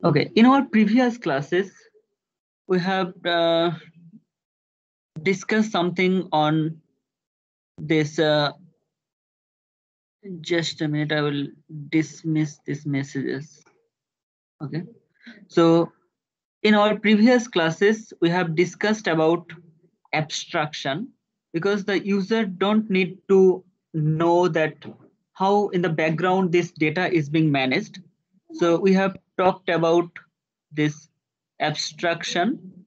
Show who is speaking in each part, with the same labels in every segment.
Speaker 1: Okay, in our previous classes, we have discussed something on this. Just a minute, I will dismiss these messages. Okay, so in our previous classes, we have discussed about abstraction because the user don't need to know that how in the background this data is being managed. So we have talked about this abstraction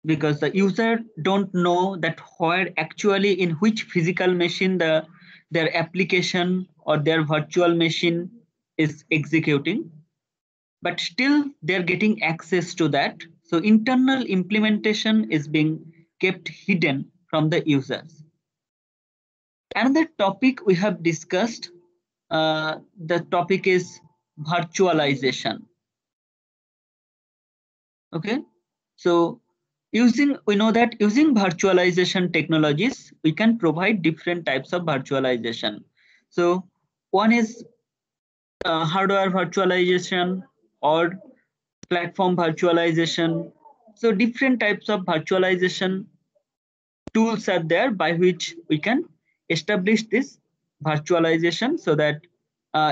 Speaker 1: because the user don't know that where actually in which physical machine their application or their virtual machine is executing, but still they're getting access to that. So internal implementation is being kept hidden from the users. Another topic we have discussed, the topic is virtualization. Okay, so we know that using virtualization technologies, we can provide different types of virtualization. So one is hardware virtualization or platform virtualization. So different types of virtualization tools are there by which we can establish this virtualization so that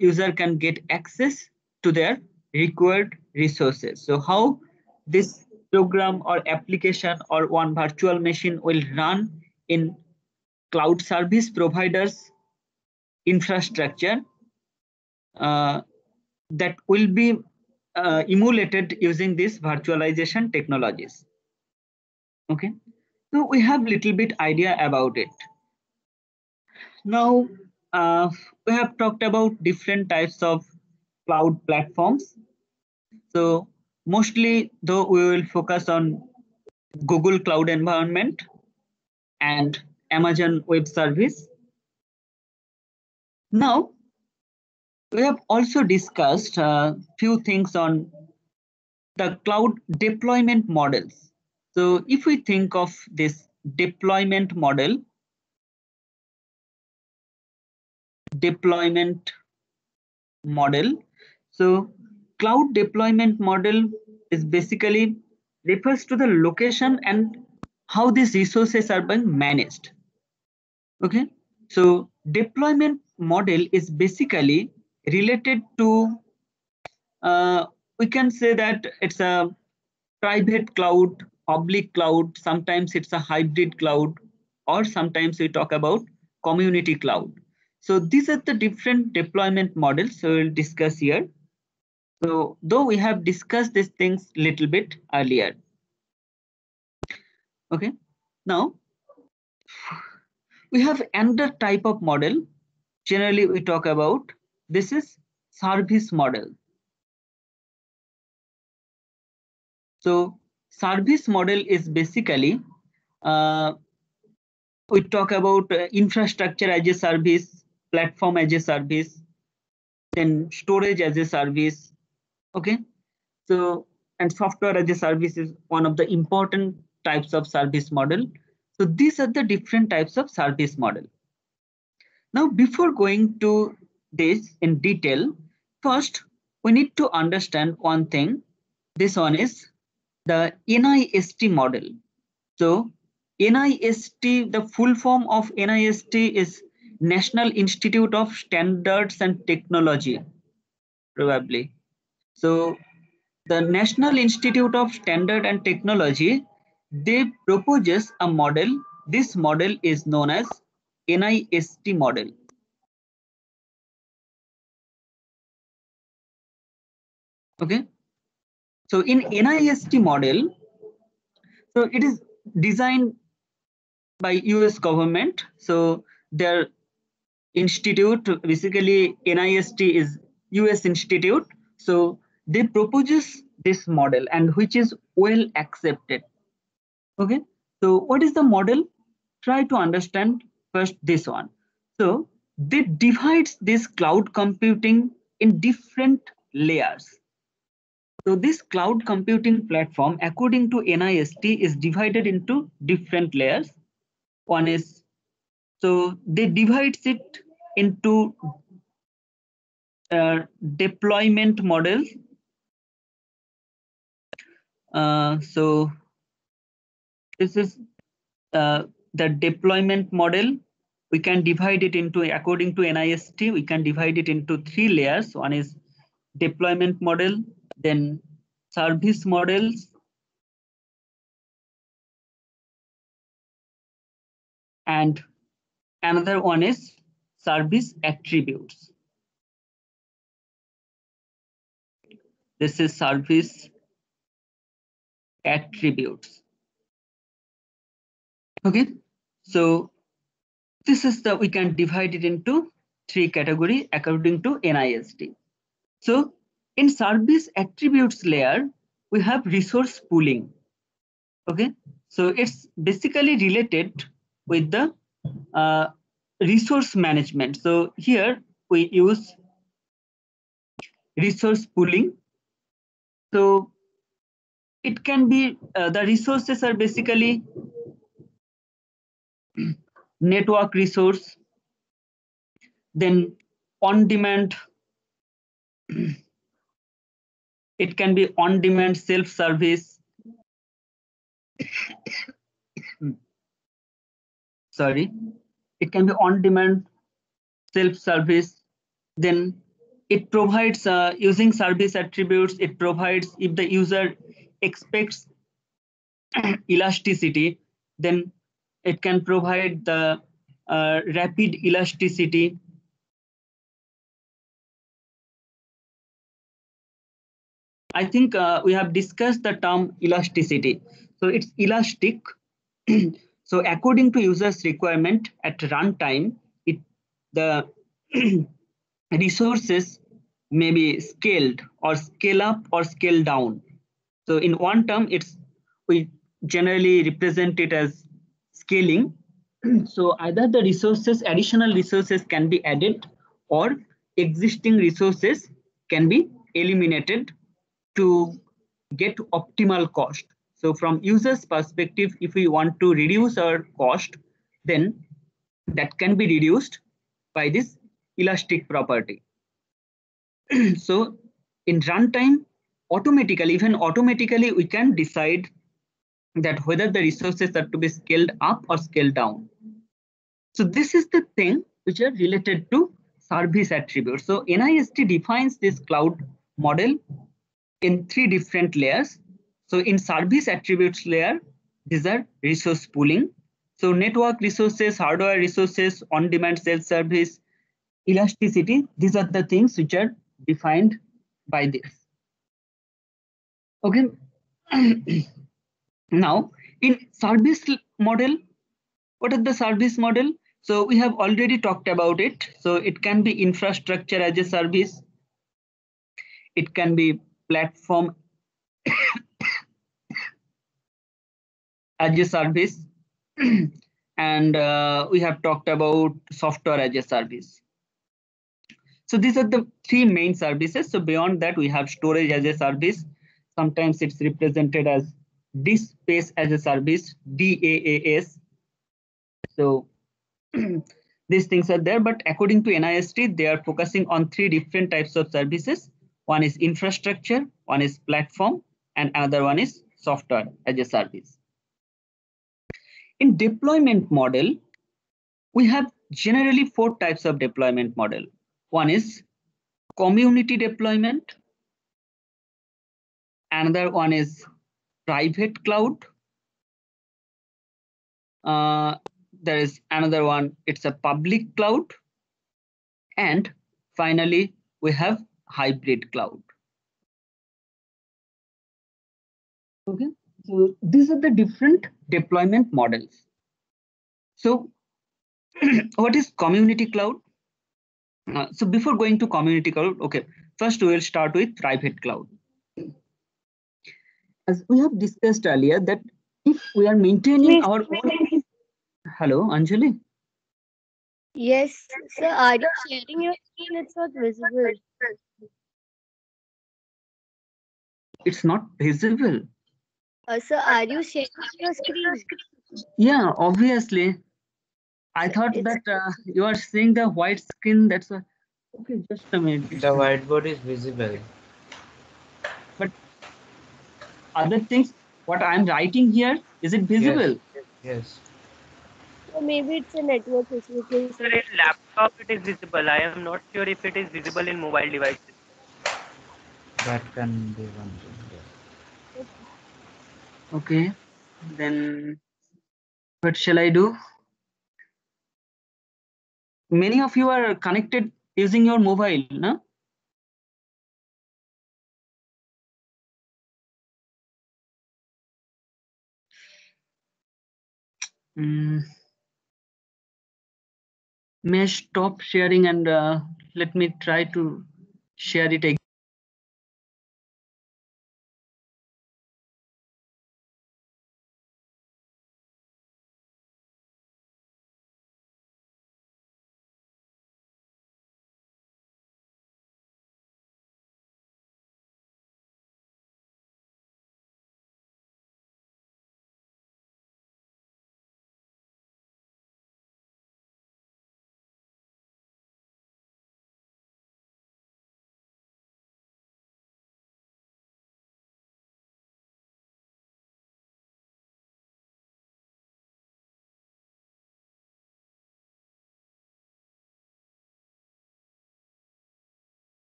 Speaker 1: user can get access to their required resources. So how this program or application or one virtual machine will run in cloud service providers infrastructure uh, that will be emulated using these virtualization technologies. Okay, so we have little bit idea about it. Now we have talked about different types of cloud platforms. So mostly though we will focus on Google Cloud Environment and Amazon Web Service. Now we have also discussed a few things on the cloud deployment models. So if we think of this deployment model, so cloud deployment model is basically refers to the location and how these resources are being managed. Okay, so deployment model is basically related to we can say that it's a private cloud, public cloud, sometimes it's a hybrid cloud, or sometimes we talk about community cloud. So these are the different deployment models, so we'll discuss here. So though we have discussed these things little bit earlier. Okay, now we have another type of model. Generally we talk about, this is service model. So service model is basically we talk about infrastructure as a service, platform as a service, then storage as a service. Okay, so and software as a service is one of the important types of service model. So these are the different types of service model. Now before going to this in detail, first we need to understand one thing. This one is the NIST model. So NIST, the full form of NIST is National Institute of Standards and Technology, probably. So the National Institute of Standard and Technology, they proposes a model. This model is known as NIST model. Okay. So in NIST model, so it is designed by US government. So their institute, basically NIST is US institute. So they proposes this model and which is well accepted. Okay, so what is the model? Try to understand first this one. So they divides this cloud computing in different layers. So this cloud computing platform according to NIST is divided into different layers. One is, so they divides it into deployment model. So this is the deployment model. We can divide it into, according to NIST, we can divide it into 3 layers. One is deployment model, then service models, and another one is service attributes. This is service attributes. Okay, so this is the, we can divide it into 3 categories according to NIST. So in service attributes layer, we have resource pooling. Okay, so it's basically related with the resource management. So here we use resource pooling. So it can be the resources are basically network resource, then on demand. It can be on demand self service. Sorry, it can be on demand self service. Then it provides using service attributes. It provides, if the user expects elasticity, then it can provide the rapid elasticity. I think we have discussed the term elasticity. So it's elastic. So according to user's requirement at runtime, the resources may be scaled or scale up or scale down. So in one term, we generally represent it as scaling. So either the resources, additional resources can be added, or existing resources can be eliminated to get optimal cost. So from user's perspective, if we want to reduce our cost, then that can be reduced by this elastic property. So in runtime, even automatically, we can decide that whether the resources are to be scaled up or scaled down. So this is the thing which are related to service attributes. So NIST defines this cloud model in 3 different layers. So in service attributes layer, these are resource pooling. So network resources, hardware resources, on-demand self-service, elasticity, these are the things which are defined by this. Okay. Now in service model, what is the service model? So we have already talked about it. So it can be infrastructure as a service. It can be platform as a service. And we have talked about software as a service. So these are the 3 main services. So beyond that, we have storage as a service. Sometimes it's represented as disk space as a service, DAAS. So these things are there, but according to NIST, they are focusing on 3 different types of services. One is infrastructure, one is platform, and another one is software as a service. In deployment model, we have generally 4 types of deployment model. One is community deployment. Another one is private cloud. There is another one, it's a public cloud. And finally, we have hybrid cloud. Okay, so these are the different deployment models. So what is community cloud? So before going to community cloud, okay, first we will start with private cloud. As we have discussed earlier, that if we are maintaining our own... Hello, Anjali?
Speaker 2: Yes, sir. Are you sharing your screen? It's not visible.
Speaker 1: It's not visible.
Speaker 2: Sir, are you sharing your screen?
Speaker 1: Yeah, obviously. I thought that you are seeing the white screen. That's a okay. Just a minute.
Speaker 3: The whiteboard is visible.
Speaker 1: But other things, what I'm writing here, is it visible?
Speaker 3: Yes.
Speaker 2: So maybe it's a network issue.
Speaker 4: Sir, in laptop it is visible. I am not sure if it is visible in mobile devices.
Speaker 3: That can be one thing. Yes.
Speaker 1: Okay. Then what shall I do? Many of you are connected using your mobile, no? May I stop sharing and let me try to share it again.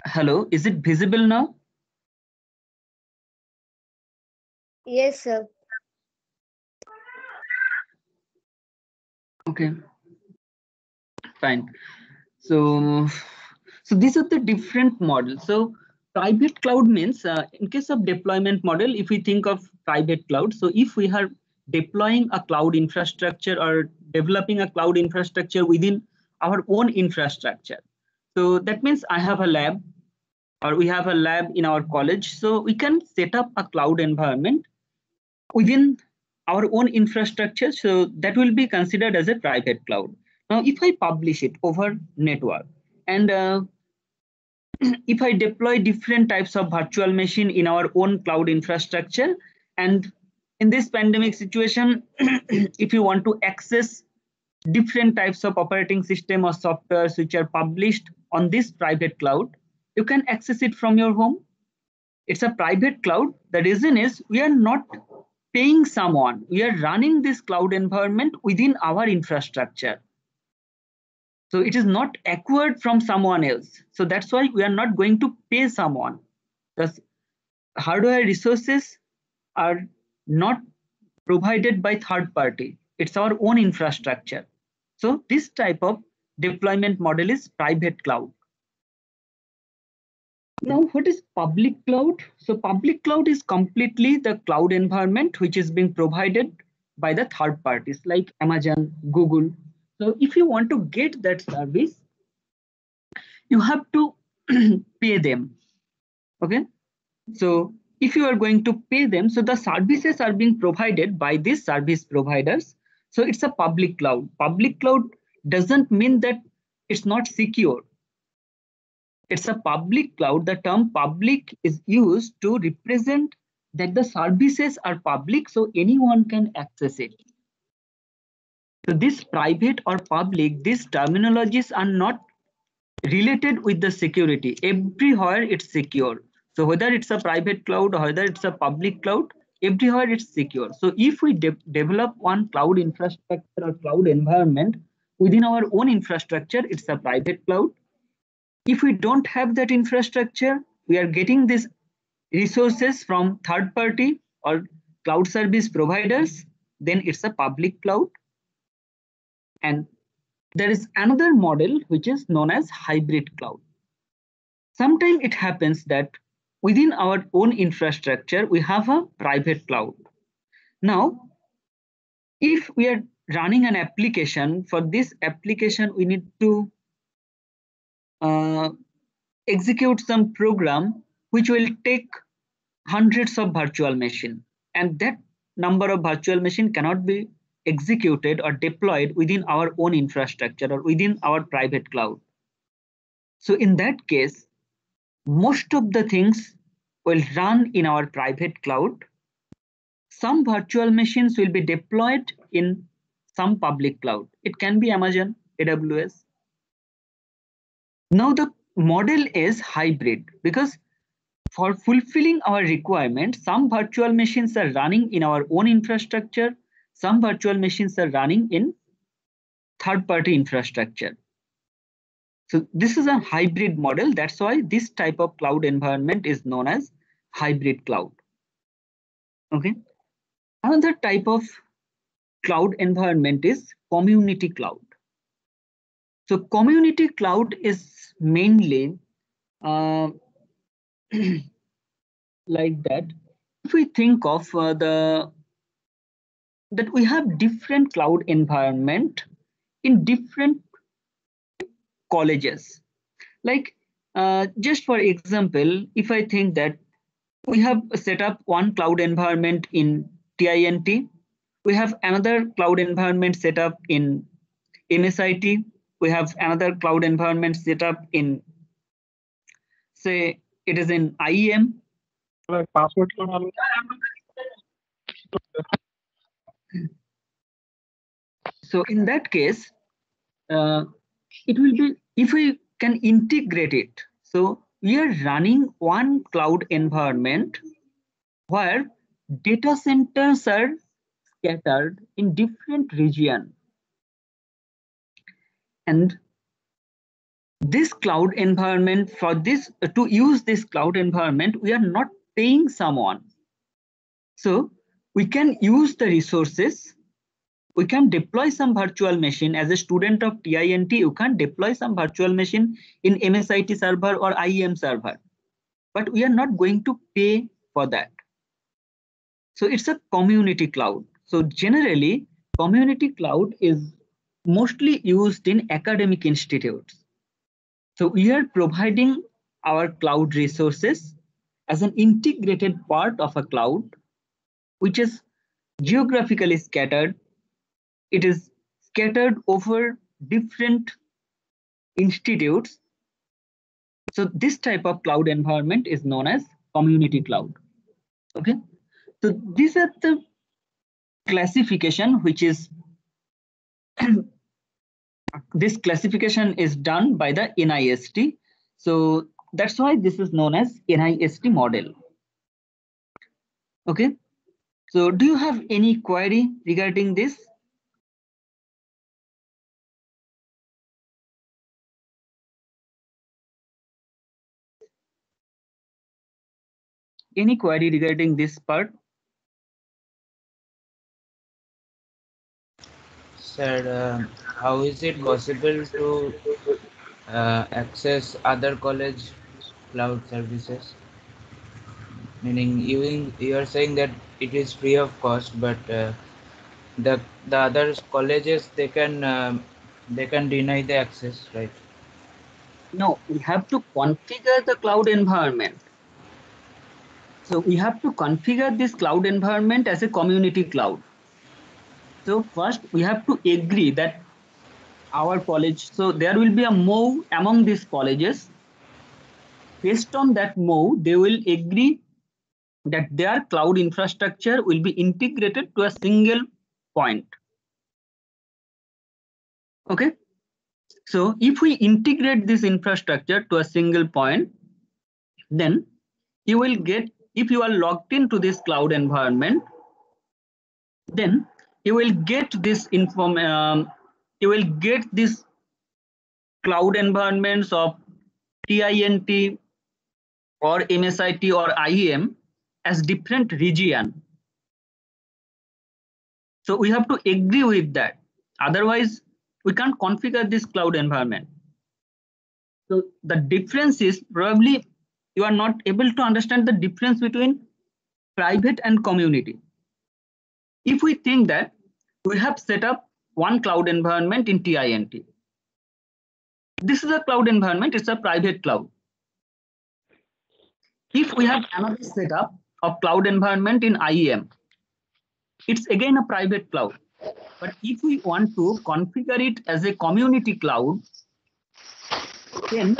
Speaker 1: Hello, is it visible now?
Speaker 2: Yes, sir.
Speaker 1: Okay, fine. So these are the different models. So private cloud means in case of deployment model, if we think of private cloud, so if we are deploying a cloud infrastructure or developing a cloud infrastructure within our own infrastructure. So that means I have a lab or we have a lab in our college. So we can set up a cloud environment within our own infrastructure. So that will be considered as a private cloud. Now, if I publish it over network and if I deploy different types of virtual machine in our own cloud infrastructure, and in this pandemic situation, if you want to access different types of operating system or softwares which are published on this private cloud, you can access it from your home. It's a private cloud. The reason is we are not paying someone. We are running this cloud environment within our infrastructure. So it is not acquired from someone else. So that's why we are not going to pay someone. The hardware resources are not provided by third party. It's our own infrastructure. So this type of deployment model is private cloud. Now, what is public cloud? So public cloud is completely the cloud environment which is being provided by the third parties like Amazon, Google. So if you want to get that service, you have to pay them. Okay. So if you are going to pay them, so the services are being provided by these service providers. So it's a public cloud. Public cloud doesn't mean that it's not secure. It's a public cloud. The term public is used to represent that the services are public, so anyone can access it. So this private or public, these terminologies are not related with the security. Everywhere it's secure. So whether it's a private cloud or whether it's a public cloud, everywhere it's secure. So if we develop one cloud infrastructure or cloud environment within our own infrastructure, it's a private cloud. If we don't have that infrastructure, we are getting these resources from third party or cloud service providers, then it's a public cloud. And there is another model which is known as hybrid cloud. Sometimes it happens that within our own infrastructure, we have a private cloud. Now, if we are running an application, for this application, we need to execute some program which will take hundreds of virtual machine, and that number of virtual machine cannot be executed or deployed within our own infrastructure or within our private cloud. So in that case, most of the things will run in our private cloud. Some virtual machines will be deployed in some public cloud. It can be Amazon, AWS. Now the model is hybrid because for fulfilling our requirement, some virtual machines are running in our own infrastructure, some virtual machines are running in third-party infrastructure. So this is a hybrid model. That's why this type of cloud environment is known as hybrid cloud. Okay. Another type of cloud environment is community cloud. So community cloud is mainly like that. If we think of that we have different cloud environment in different colleges. Like just for example, if I think that we have set up one cloud environment in TINT, we have another cloud environment set up in MSIT, we have another cloud environment set up in, say, it is in IEM. So in that case, it will be, if we can integrate it. So we are running one cloud environment where data centers are scattered in different regions. And this cloud environment, for this, to use this cloud environment, we are not paying someone. So we can use the resources. We can deploy some virtual machine. As a student of TINT, you can deploy some virtual machine in MSIT server or IEM server, but we are not going to pay for that. So it's a community cloud. So generally, community cloud is mostly used in academic institutes. So we are providing our cloud resources as an integrated part of a cloud, which is geographically scattered. It is scattered over different institutes. So this type of cloud environment is known as community cloud. Okay. So these are the classification, which is this classification is done by the NIST. So that's why this is known as NIST model. Okay. So do you have any query regarding this? Any query regarding this part?
Speaker 3: Sir, how is it possible to access other college cloud services? Meaning, you are saying that it is free of cost, but the other colleges they can deny the access, right?
Speaker 1: No, we have to configure the cloud environment. So we have to configure this cloud environment as a community cloud. So first we have to agree that our college, so there will be a MOU among these colleges. Based on that MOU, they will agree that their cloud infrastructure will be integrated to a single point. Okay. So if we integrate this infrastructure to a single point, then you will get, if you are logged into this cloud environment, then you will get this you will get this cloud environments of TINT or MSIT or IEM as different region. So we have to agree with that. Otherwise, we can't configure this cloud environment. So the difference is, probably you are not able to understand the difference between private and community. If we think that we have set up one cloud environment in TINT, this is a cloud environment, it's a private cloud. If we have another setup of cloud environment in IEM, it's again a private cloud. But if we want to configure it as a community cloud, then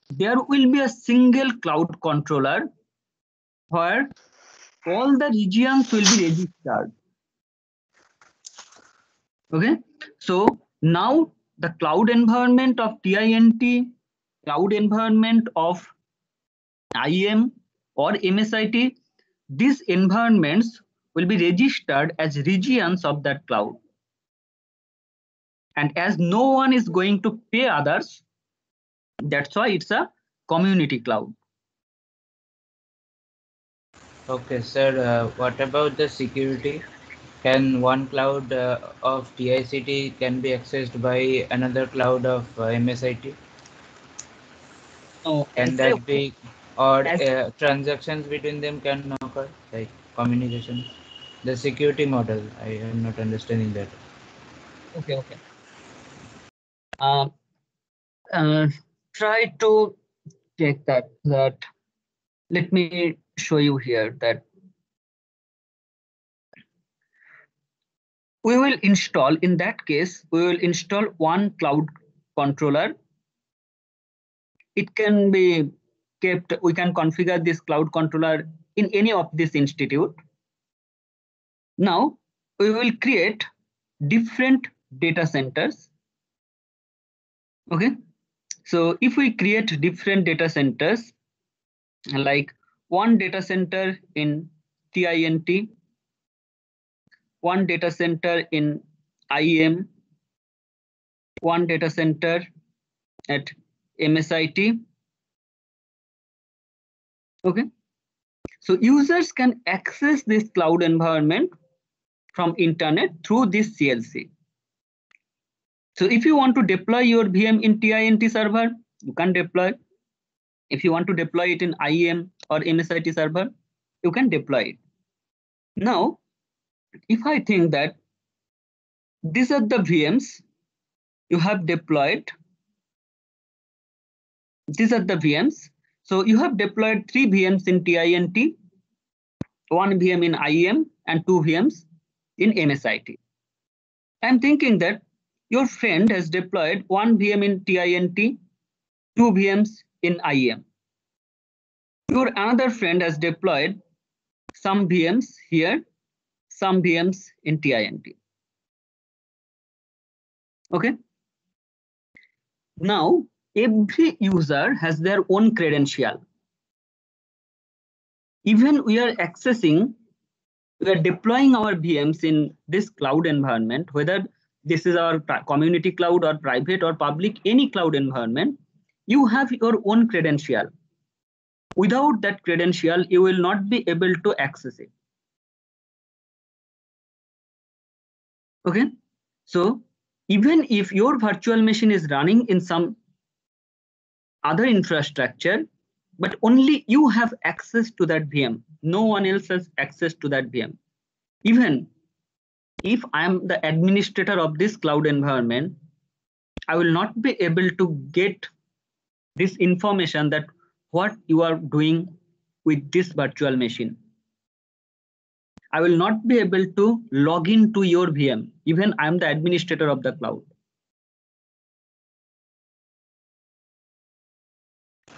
Speaker 1: there will be a single cloud controller where all the regions will be registered. Okay, so now the cloud environment of TINT, cloud environment of IEM or MSIT, these environments will be registered as regions of that cloud. And as no one is going to pay others, that's why it's a community cloud.
Speaker 3: Okay, sir. What about the security? Can one cloud of TICT can be accessed by another cloud of MSIT?
Speaker 1: Oh,
Speaker 3: Can
Speaker 1: as a,
Speaker 3: that be, or
Speaker 1: as
Speaker 3: transactions between them can occur, like communication? The security model, I am not understanding that.
Speaker 1: okay. Um, uh, Try to take that. Let me show you here that we will install, in that case, we will install one cloud controller. It can be kept, we can configure this cloud controller in any of this institute. Now we will create different data centers. Okay, so if we create different data centers, like one data center in TINT, one data center in IEM, one data center at MSIT. Okay, so users can access this cloud environment from internet through this CLC. So if you want to deploy your VM in TINT server, you can deploy. If you want to deploy it in IEM or MSIT server, you can deploy it. Now, if I think that these are the VMs you have deployed, these are the VMs. So you have deployed 3 VMs in TINT, 1 VM in IEM, and 2 VMs in MSIT. I'm thinking that your friend has deployed 1 VM in TINT, 2 VMs in IEM. Your another friend has deployed some VMs here, some VMs in TINT. Okay. Now, every user has their own credential. Even we are deploying our VMs in this cloud environment, whether this is our community cloud or private or public, any cloud environment, you have your own credential. Without that credential, you will not be able to access it. Okay, so even if your virtual machine is running in some other infrastructure, but only you have access to that VM, no one else has access to that VM. Even if I am the administrator of this cloud environment, I will not be able to get this information that what you are doing with this virtual machine. I will not be able to log into your VM. Even I am the administrator of the cloud.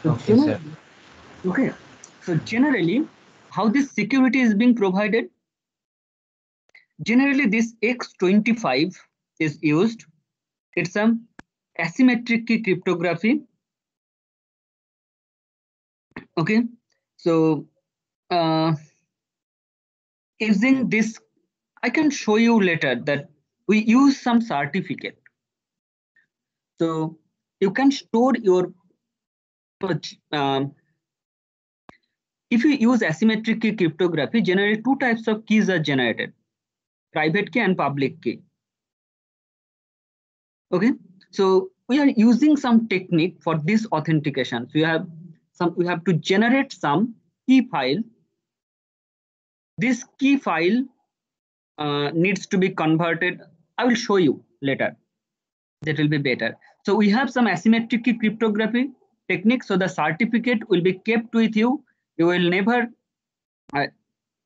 Speaker 3: Okay, sir.
Speaker 1: Okay. So generally, how this security is being provided? Generally, this X25 is used. It's some asymmetric key cryptography. Okay. So using this, I can show you later that we use some certificate. So you can store your, if you use asymmetric key cryptography, generally 2 types of keys are generated, private key and public key. Okay, so we are using some technique for this authentication. So we have to generate some key file. This key file needs to be converted. I will show you later. That will be better. So we have some asymmetric key cryptography technique. So the certificate will be kept with you. You will never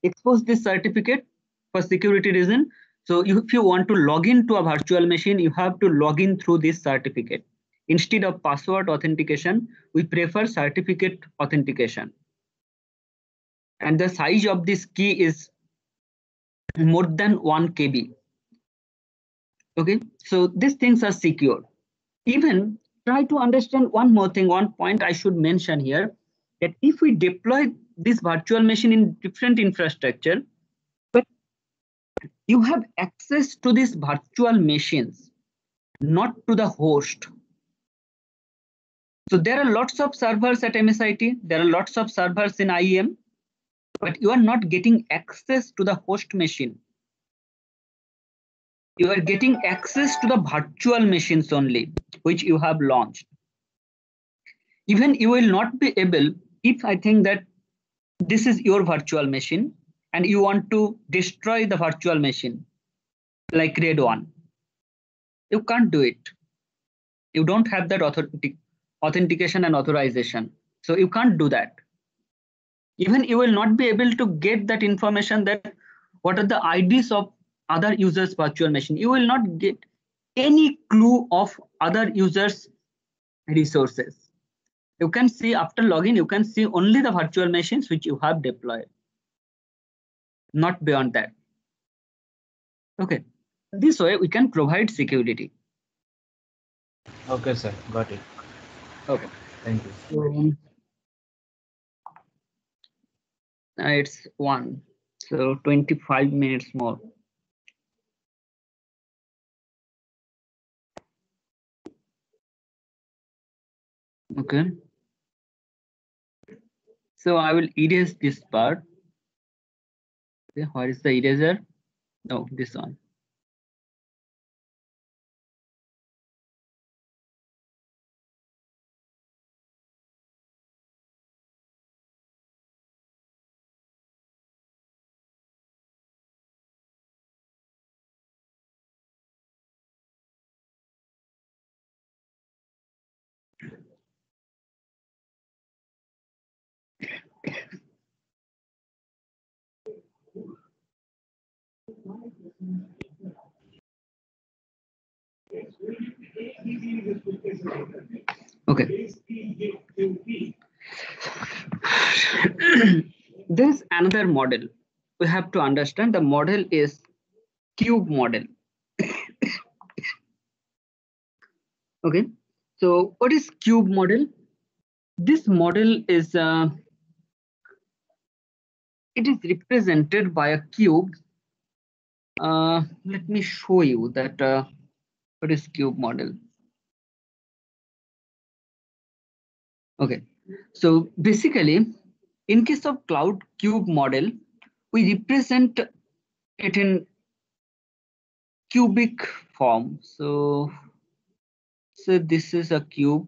Speaker 1: expose this certificate for security reason. So if you want to log into a virtual machine, you have to log in through this certificate. Instead of password authentication, we prefer certificate authentication. And the size of this key is more than 1 KB. Okay, so these things are secure. Even try to understand one more thing, one point I should mention here, that if we deploy this virtual machine in different infrastructure, but you have access to these virtual machines, not to the host. So there are lots of servers at MSIT, there are lots of servers in IEM, but you are not getting access to the host machine. You are getting access to the virtual machines only, which you have launched. Even you will not be able, if I think that this is your virtual machine and you want to destroy the virtual machine, like RAID 1, you can't do it. You don't have that authentication and authorization. So you can't do that. Even you will not be able to get that information that what are the IDs of other users' virtual machine. You will not get any clue of other users' resources. You can see after login, you can see only the virtual machines which you have deployed, not beyond that. Okay, this way we can provide security.
Speaker 3: Okay, sir. Got it.
Speaker 1: Okay.
Speaker 3: Thank you.
Speaker 1: It's 1, so 25 minutes more. Okay. So I will erase this part. Okay, where is the eraser? No, this one. Okay. There's another model. We have to understand the model is cube model. Okay. So what is cube model? This model is it is represented by a cube. Let me show you that what is cube model. Okay. So basically, in case of cloud cube model, we represent it in cubic form. So this is a cube.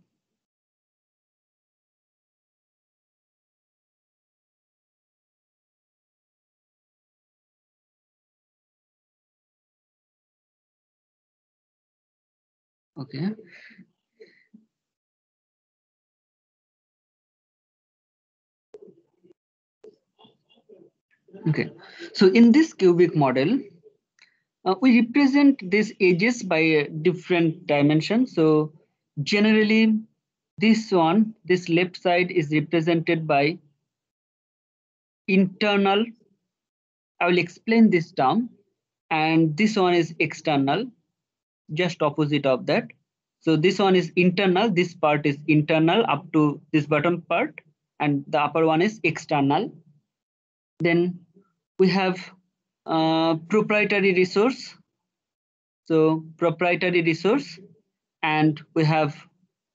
Speaker 1: Okay. Okay. So in this cubic model, we represent these edges by different dimensions. So generally, this one, this left side is represented by internal. I will explain this term. And this one is external, just opposite of that. So this one is internal. This part is internal up to this bottom part, and the upper one is external. Then we have proprietary resource. So proprietary resource, and we have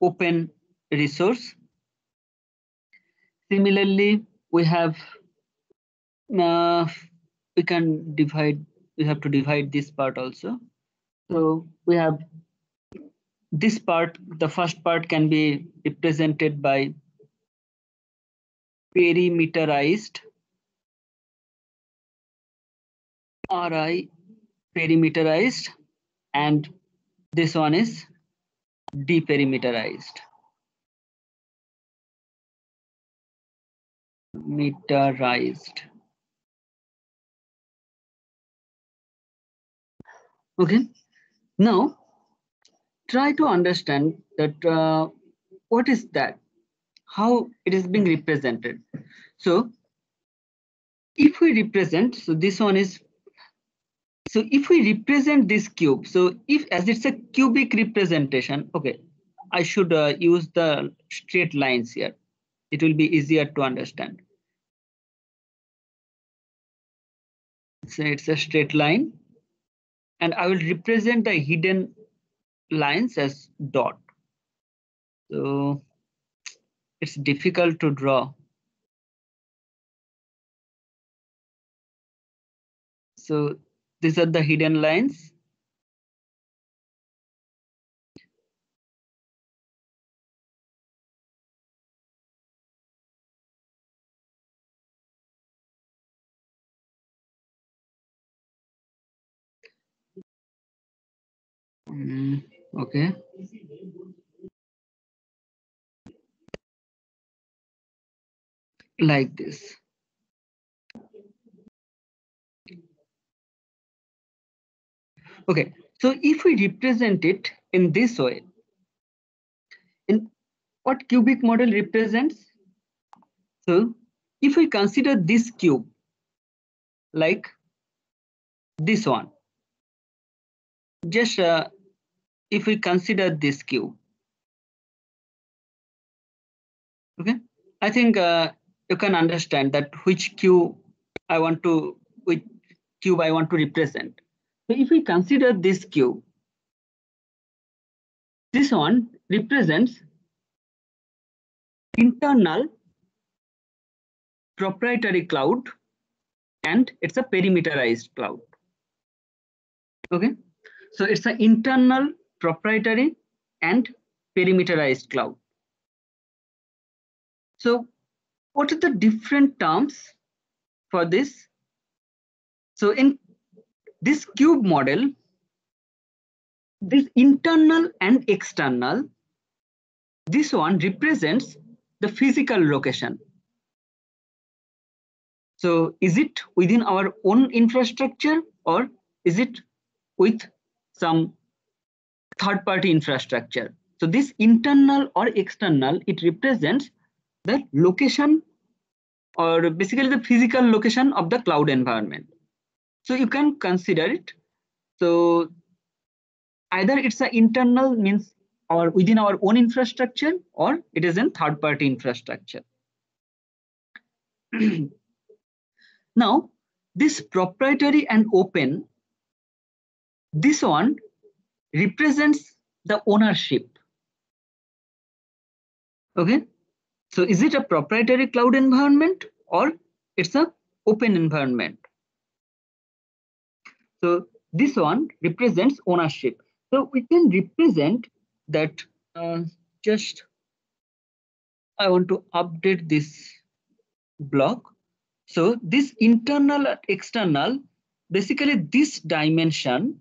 Speaker 1: open resource. Similarly, we have we can divide. We have to divide this part also. So we have this part. The first part can be represented by perimeterized, RI perimeterized, and this one is deperimeterized. Meterized. Okay, now try to understand that what is that, how it is being represented. So if we represent, so this one is, so if we represent this cube, so if as it's a cubic representation, okay, I should use the straight lines here. It will be easier to understand. So it's a straight line, and I will represent the hidden lines as dot. So it's difficult to draw. So these are the hidden lines. Okay. Like this. Okay, so if we represent it in this way, in what cubic model represents? So if we consider this cube like this one, just if we consider this cube, okay, I think you can understand that which cube I want to, which cube I want to represent. So if we consider this cube, this one represents internal proprietary cloud, and it's a perimeterized cloud. Okay, so it's an internal proprietary and perimeterized cloud. So what are the different terms for this? So in this cube model, this internal and external, this one represents the physical location. So is it within our own infrastructure, or is it with some third-party infrastructure? So this internal or external, it represents the location, or basically the physical location of the cloud environment. So you can consider it. So either it's an internal, means or within our own infrastructure, or it is in third-party infrastructure. Now, this proprietary and open, this one represents the ownership. Okay, so is it a proprietary cloud environment, or it's a open environment? So this one represents ownership. So we can represent that. Just I want to update this block. So this internal and external, basically this dimension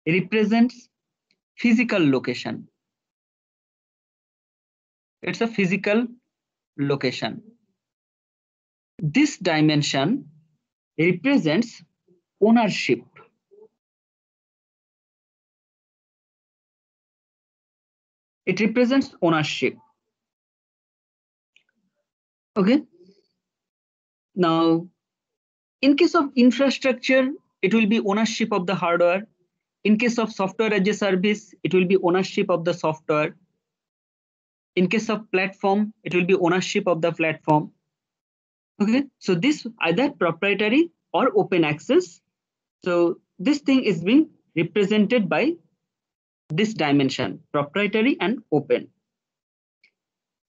Speaker 1: represents physical location. It's a physical location. This dimension represents ownership. It represents ownership. Okay. Now, in case of infrastructure, it will be ownership of the hardware. In case of software as a service, it will be ownership of the software. In case of platform, it will be ownership of the platform. Okay, so this either proprietary or open access. So this thing is being represented by this dimension, proprietary and open.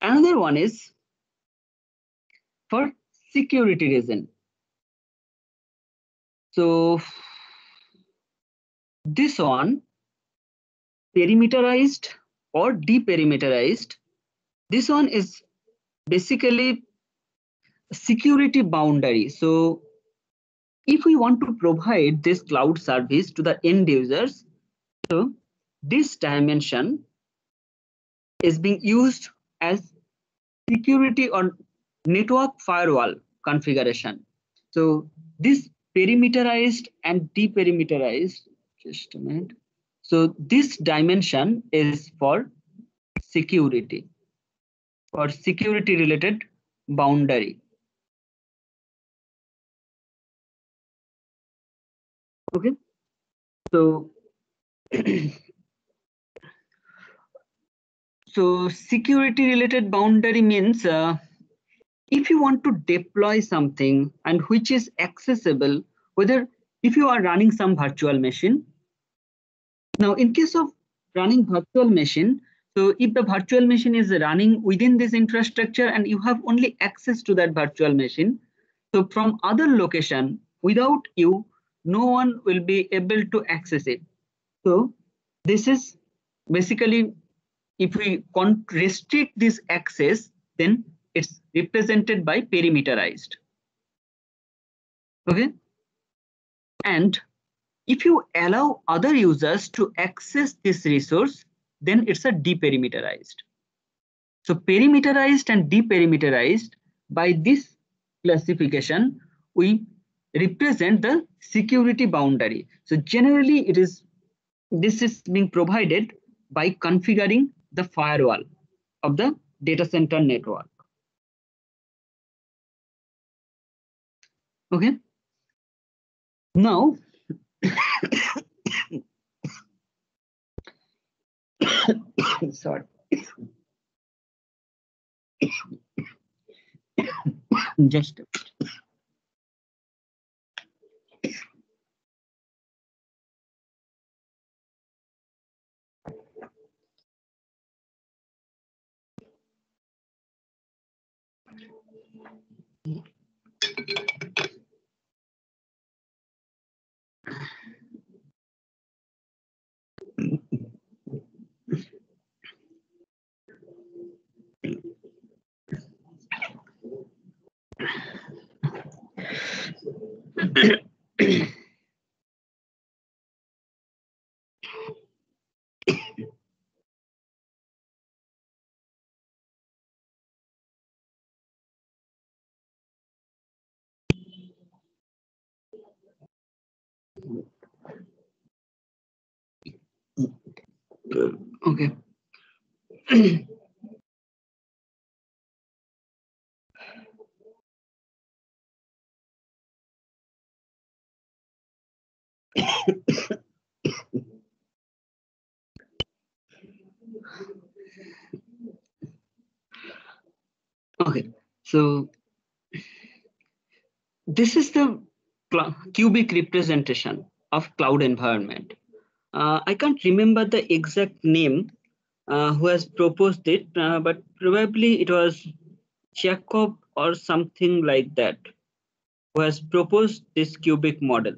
Speaker 1: Another one is for security reason. So this one, perimeterized or deperimeterized, this one is basically security boundary. So if we want to provide this cloud service to the end users, so this dimension is being used as security or network firewall configuration. So this perimeterized and deperimeterized, Just a minute. So this dimension is for security, for security related boundary. Okay. So so security related boundary means if you want to deploy something and which is accessible, whether if you are running some virtual machine. Now, in case of running virtual machine, so if the virtual machine is running within this infrastructure and you have only access to that virtual machine, so from other location, without you, no one will be able to access it. So this is basically, if we restrict this access, then it's represented by perimeterized. Okay. And if you allow other users to access this resource, then it's a deperimeterized. So perimeterized and deperimeterized, by this classification, we represent the security boundary. So generally this is being provided by configuring the firewall of the data center network. Okay. Now, sorry. Just a bit. Okay. Okay, so this is the cubic representation of cloud environment. I can't remember the exact name who has proposed it, but probably it was Jacob or something like that who has proposed this cubic model.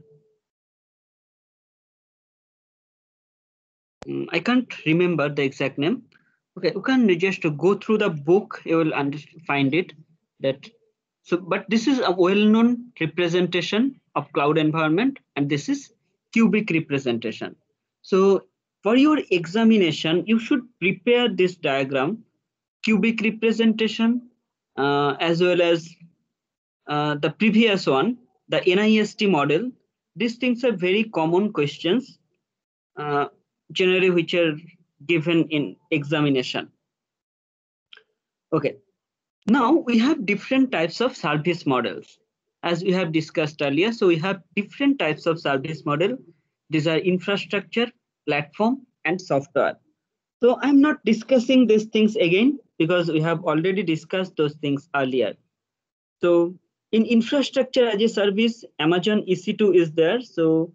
Speaker 1: I can't remember the exact name. Okay, you can just go through the book, you will find it. That so, but this is a well-known representation of cloud environment, and this is cubic representation. So for your examination, you should prepare this diagram, cubic representation, as well as the previous one, the NIST model. These things are very common questions, generally which are given in examination. Okay, now we have different types of service models, as we have discussed earlier. So we have different types of service model. These are infrastructure, platform, and software. So I'm not discussing these things again because we have already discussed those things earlier. So in infrastructure as a service, Amazon EC2 is there. So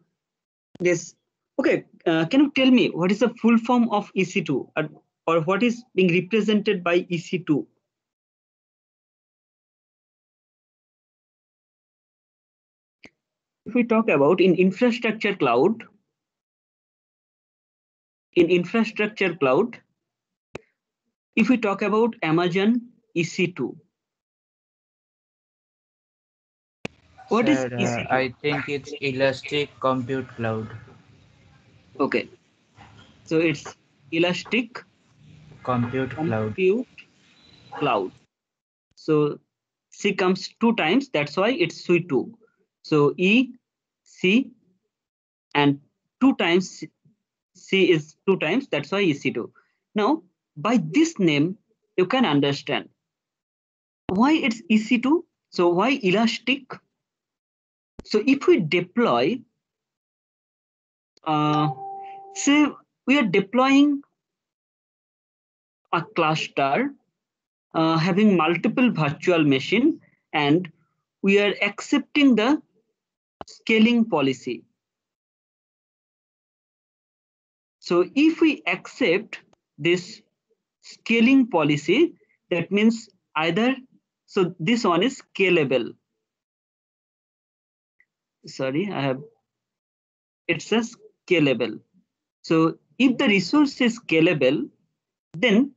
Speaker 1: this, okay, can you tell me what is the full form of EC2, or what is being represented by EC2? If we talk about in infrastructure cloud, if we talk about Amazon EC2, what is
Speaker 3: Sir,
Speaker 1: EC2?
Speaker 3: I think it's Elastic Compute Cloud.
Speaker 1: Okay, so it's Elastic
Speaker 3: Compute Cloud.
Speaker 1: Cloud. So C comes 2 times, that's why it's C2. So E, C, and 2 times C is 2 times, that's why EC2. Now, by this name, you can understand why it's EC2. So why elastic? So if we deploy, say we are deploying a cluster having multiple virtual machine, and we are accepting the scaling policy. So if we accept this scaling policy, that means either, so this one is scalable. Sorry, it's a scalable. So if the resource is scalable, then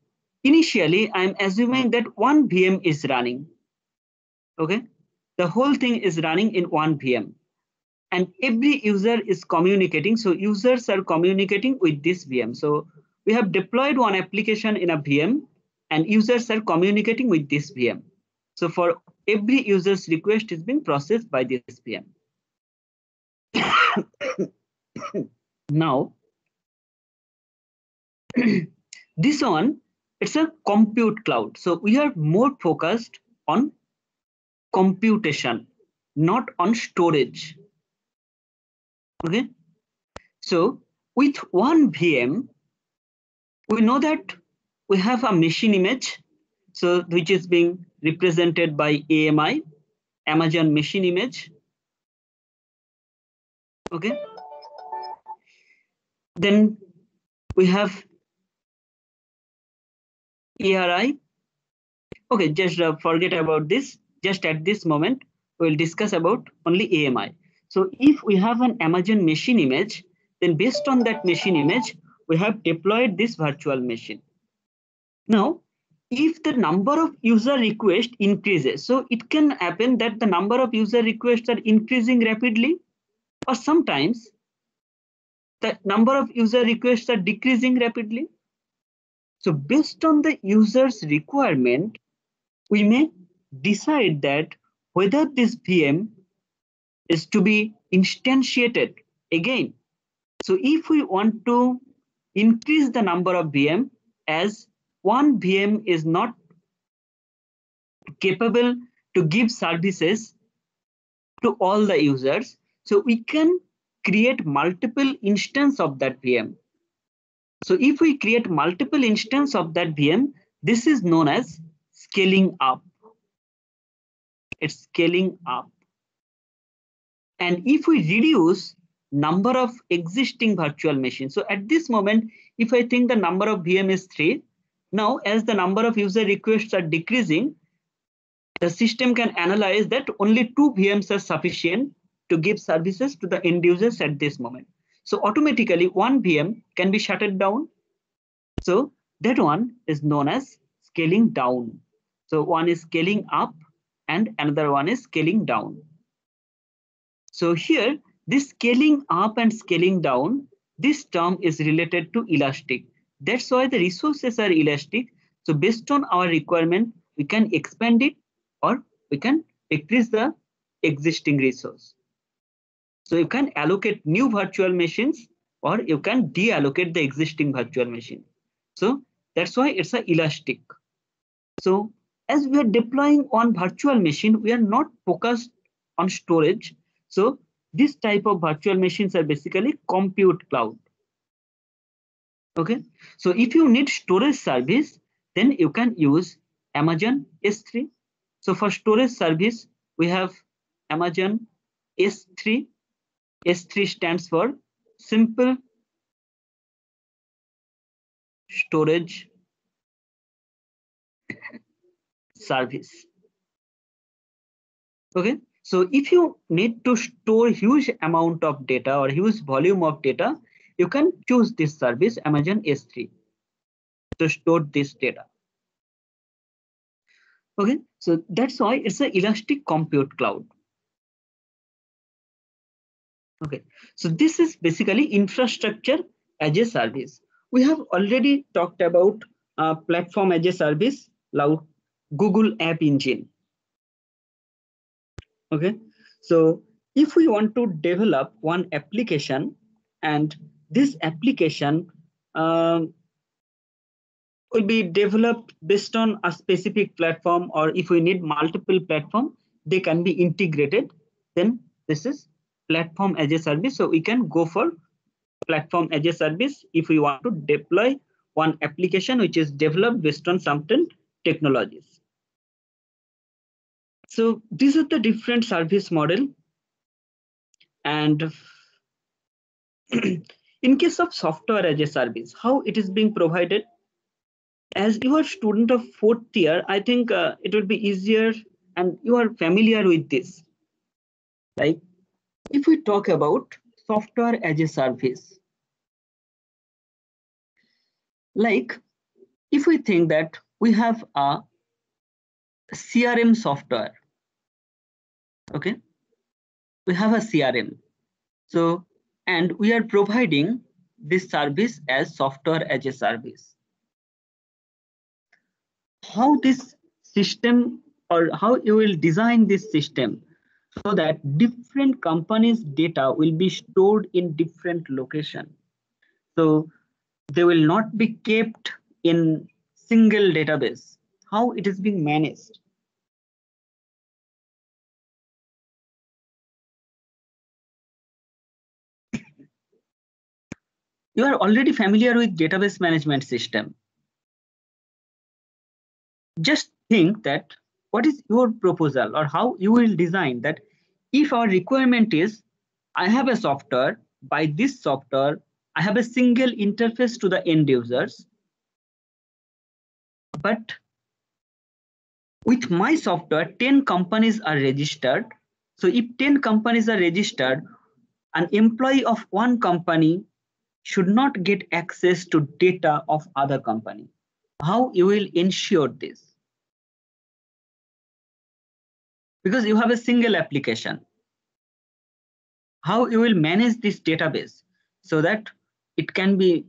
Speaker 1: initially I'm assuming that one VM is running. Okay, the whole thing is running in one VM, and every user is communicating. So users are communicating with this VM. So we have deployed one application in a VM, and users are communicating with this VM. So for every user's request is being processed by this VM. Now, this one, it's a compute cloud. So we are more focused on computation, not on storage. Okay. So with one VM, we know that we have a machine image, so which is being represented by AMI, Amazon machine image. Okay. Then we have ARI. Okay, just forget about this. Just at this moment, we'll discuss about only AMI. So if we have an Amazon machine image, then based on that machine image, we have deployed this virtual machine. Now, if the number of user requests increases, so it can happen that the number of user requests are increasing rapidly, or sometimes the number of user requests are decreasing rapidly. So based on the user's requirement, we may decide that whether this VM is to be instantiated again. So if we want to increase the number of VM, as one VM is not capable to give services to all the users, so we can create multiple instances of that VM. So if we create multiple instances of that VM, this is known as scaling up. It's scaling up. And if we reduce number of existing virtual machines, so at this moment, if I think the number of VM is 3, now as the number of user requests are decreasing, the system can analyze that only 2 VMs are sufficient to give services to the end users at this moment. So automatically one VM can be shut down. So that one is known as scaling down. So one is scaling up and another one is scaling down. So here, this scaling up and scaling down, this term is related to elastic. That's why the resources are elastic. So based on our requirement, we can expand it or we can decrease the existing resource. So you can allocate new virtual machines or you can deallocate the existing virtual machine. So that's why it's a elastic. So as we are deploying on virtual machine, we are not focused on storage. So this type of virtual machines are basically compute cloud. Okay. So if you need storage service, then you can use Amazon S3. So for storage service, we have Amazon S3. S3 stands for Simple Storage Service. Okay. So if you need to store huge amount of data or huge volume of data, you can choose this service, Amazon S3, to store this data. Okay, so that's why it's an elastic compute cloud. Okay, so this is basically infrastructure as a service. We have already talked about platform as a service, like Google App Engine. Okay, so if we want to develop one application and this application will be developed based on a specific platform, or if we need multiple platform, they can be integrated. Then this is platform as a service. So we can go for platform as a service if we want to deploy one application which is developed based on certain technologies. So these are the different service model. And in case of software as a service, how it is being provided? As you are student of 4th year, I think it will be easier and you are familiar with this. Like if we talk about software as a service, like if we think that we have a CRM software, okay, we have a CRM. So, and we are providing this service as software as a service. How this system, or how you will design this system so that different companies' data will be stored in different location. So they will not be kept in single database. How it is being managed? You are already familiar with database management system. Just think that what is your proposal, or how you will design that. If our requirement is, I have a software, by this software, I have a single interface to the end users, but with my software, 10 companies are registered. So if 10 companies are registered, an employee of one company should not get access to data of other company. How you will ensure this? Because you have a single application. How you will manage this database so that it can be,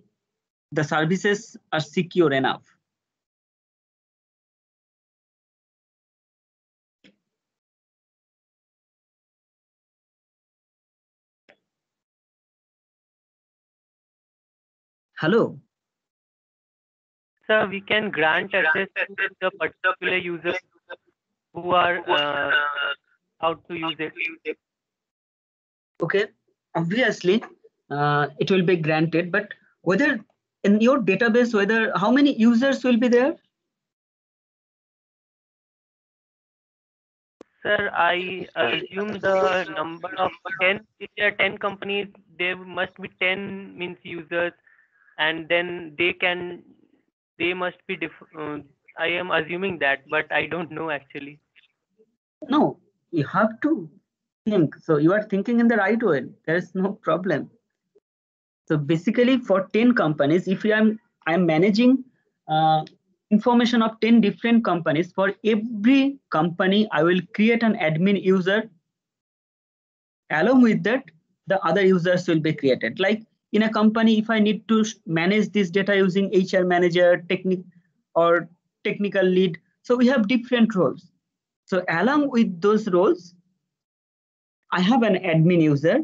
Speaker 1: the services are secure enough? Hello.
Speaker 4: Sir, we can grant access to the particular users who are out to use it.
Speaker 1: Okay, obviously it will be granted, but whether in your database, whether how many users will be there?
Speaker 4: Sir, I assume the number of 10, if there are 10 companies, there must be 10 means users, and then they must be I am assuming that, but I don't know actually.
Speaker 1: No, you have to think. So you are thinking in the right way. There is no problem. So basically for 10 companies, if I am managing information of 10 different companies, for every company, I will create an admin user. Along with that, the other users will be created. Like in a company, if I need to manage this data using HR manager, or technical lead, so we have different roles. So along with those roles, I have an admin user.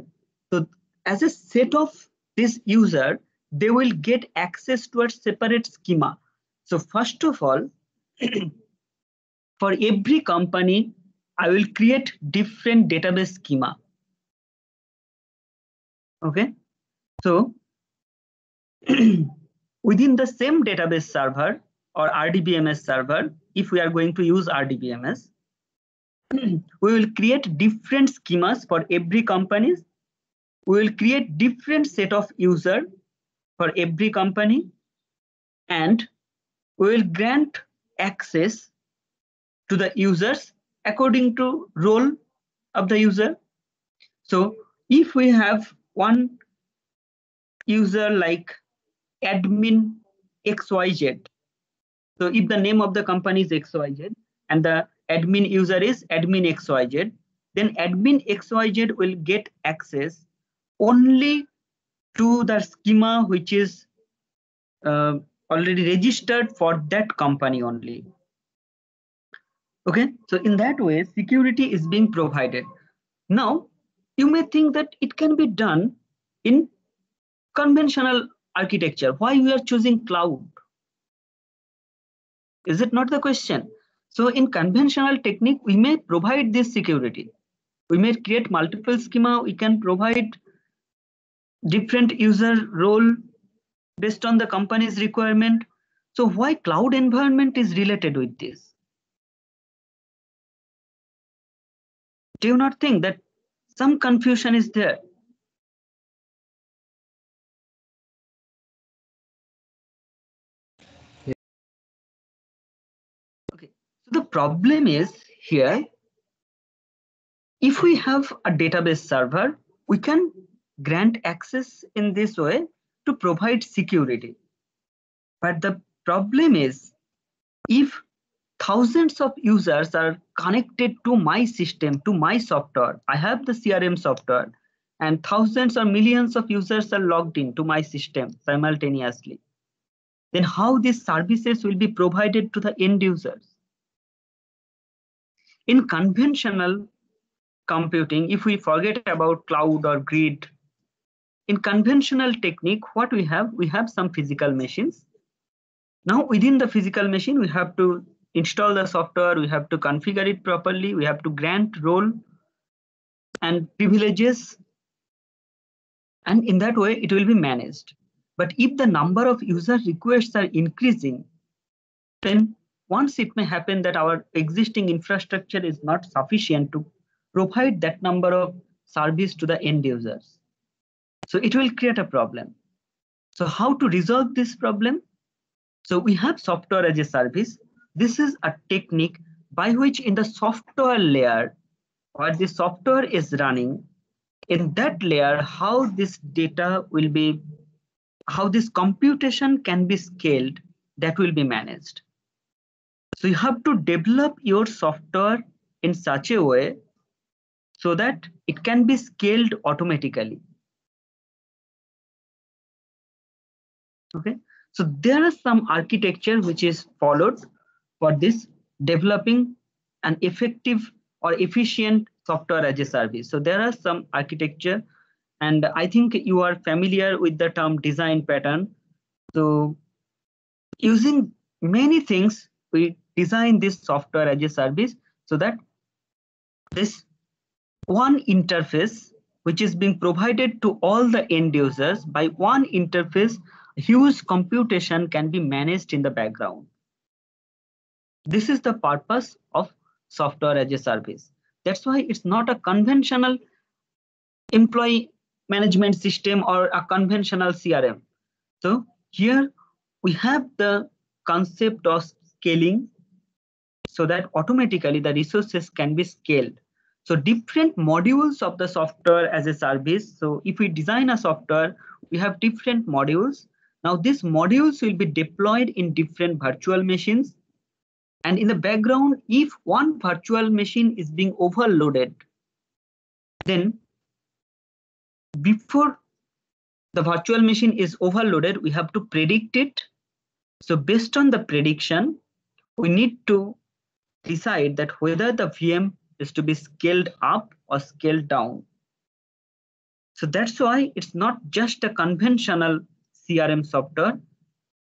Speaker 1: So as a set of this user, they will get access to a separate schema. So first of all, for every company, I will create different database schema. Okay, so within the same database server or RDBMS server, if we are going to use RDBMS, we will create different schemas for every company. We will create different set of user for every company, and we will grant access to the users according to role of the user. So if we have one user like admin XYZ, so if the name of the company is XYZ and the admin user is admin XYZ, then admin XYZ will get access only to the schema which is already registered for that company only. Okay, so in that way, security is being provided. Now, you may think that it can be done in conventional architecture, why we are choosing cloud? Is it not the question? So in conventional technique, we may provide this security. We may create multiple schema. We can provide different user role based on the company's requirement. So why cloud environment is related with this? Do you not think that some confusion is there? Okay, so the problem is here, if we have a database server, we can grant access in this way to provide security. But the problem is, if thousands of users are connected to my system, to my software, I have the CRM software, and thousands or millions of users are logged into my system simultaneously, then how these services will be provided to the end users? In conventional computing, if we forget about cloud or grid, in conventional technique, what we have some physical machines. Now within the physical machine, we have to install the software, we have to configure it properly, we have to grant role and privileges, and in that way it will be managed. But if the number of user requests are increasing, then once it may happen that our existing infrastructure is not sufficient to provide that number of service to the end users. So it will create a problem. So how to resolve this problem? So we have software as a service. This is a technique by which in the software layer, where the software is running, in that layer, how this data will be, how this computation can be scaled, that will be managed. So you have to develop your software in such a way so that it can be scaled automatically. Okay, so there are some architecture which is followed for this developing an effective or efficient software as a service. So there are some architecture, and I think you are familiar with the term design pattern. So using many things, we design this software as a service so that this one interface which is being provided to all the end users, by one interface, huge computation can be managed in the background. This is the purpose of software as a service. That's why it's not a conventional employee management system or a conventional CRM. So here we have the concept of scaling so that automatically the resources can be scaled. So different modules of the software as a service. So if we design a software, we have different modules. Now these modules will be deployed in different virtual machines. And in the background, if one virtual machine is being overloaded, then before the virtual machine is overloaded, we have to predict it. So based on the prediction, we need to decide that whether the VM is to be scaled up or scaled down. So that's why it's not just a conventional CRM software.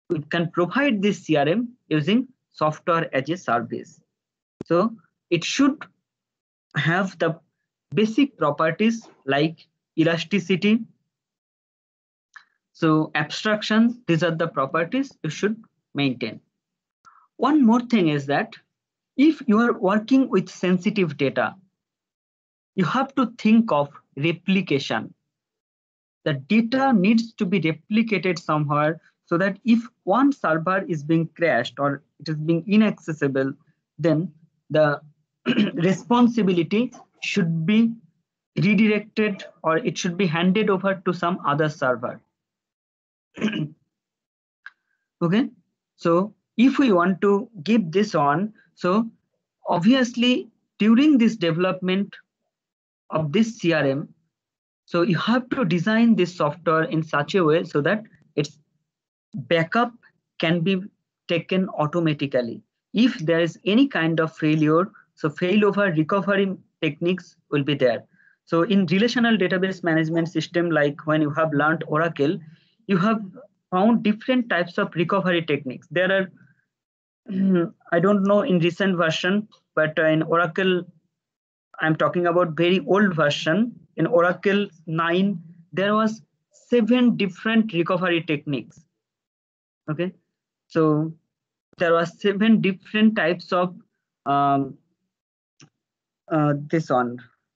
Speaker 1: We can provide this CRM using software as a service. So it should have the basic properties like elasticity. So abstraction, these are the properties you should maintain. One more thing is that if you are working with sensitive data, you have to think of replication. The data needs to be replicated somewhere so that if one server is being crashed or it is being inaccessible, then the responsibility should be redirected or it should be handed over to some other server. Okay, so if we want to give this on, so obviously during this development of this CRM, so you have to design this software in such a way so that its backup can be taken automatically. If there is any kind of failure, so failover recovery techniques will be there. So in relational database management system, like when you have learned Oracle, you have found different types of recovery techniques. There are, I don't know in recent version, but in Oracle, I'm talking about very old version. In Oracle 9, there was 7 different recovery techniques. Okay, so there were 7 different types of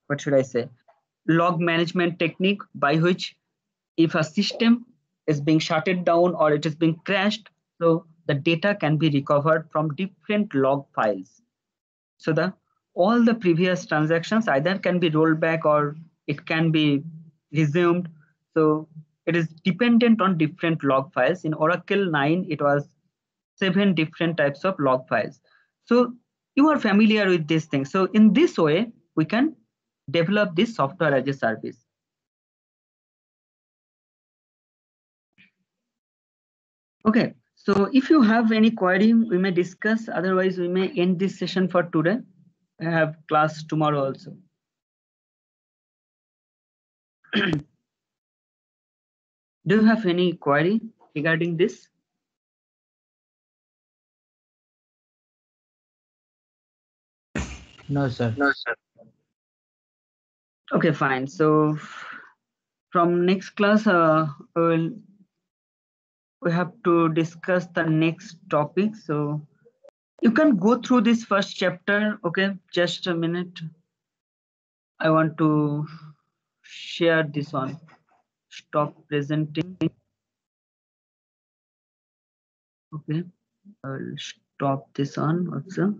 Speaker 1: what should I say, log management technique, by which if a system is being shutted down or it is being crashed, so the data can be recovered from different log files. So all the previous transactions either can be rolled back or it can be resumed. So it is dependent on different log files. In Oracle 9, it was 7 different types of log files. So you are familiar with these things. So in this way, we can develop this software as a service. Okay, so if you have any query, we may discuss. Otherwise, we may end this session for today. I have class tomorrow also. Do you have any query regarding this?
Speaker 3: No, sir.
Speaker 4: No, sir.
Speaker 1: Okay, fine. So from next class, we have to discuss the next topic. So you can go through this first chapter. Okay, just a minute. I want to share this one. Stop presenting. Okay, I'll stop this on also.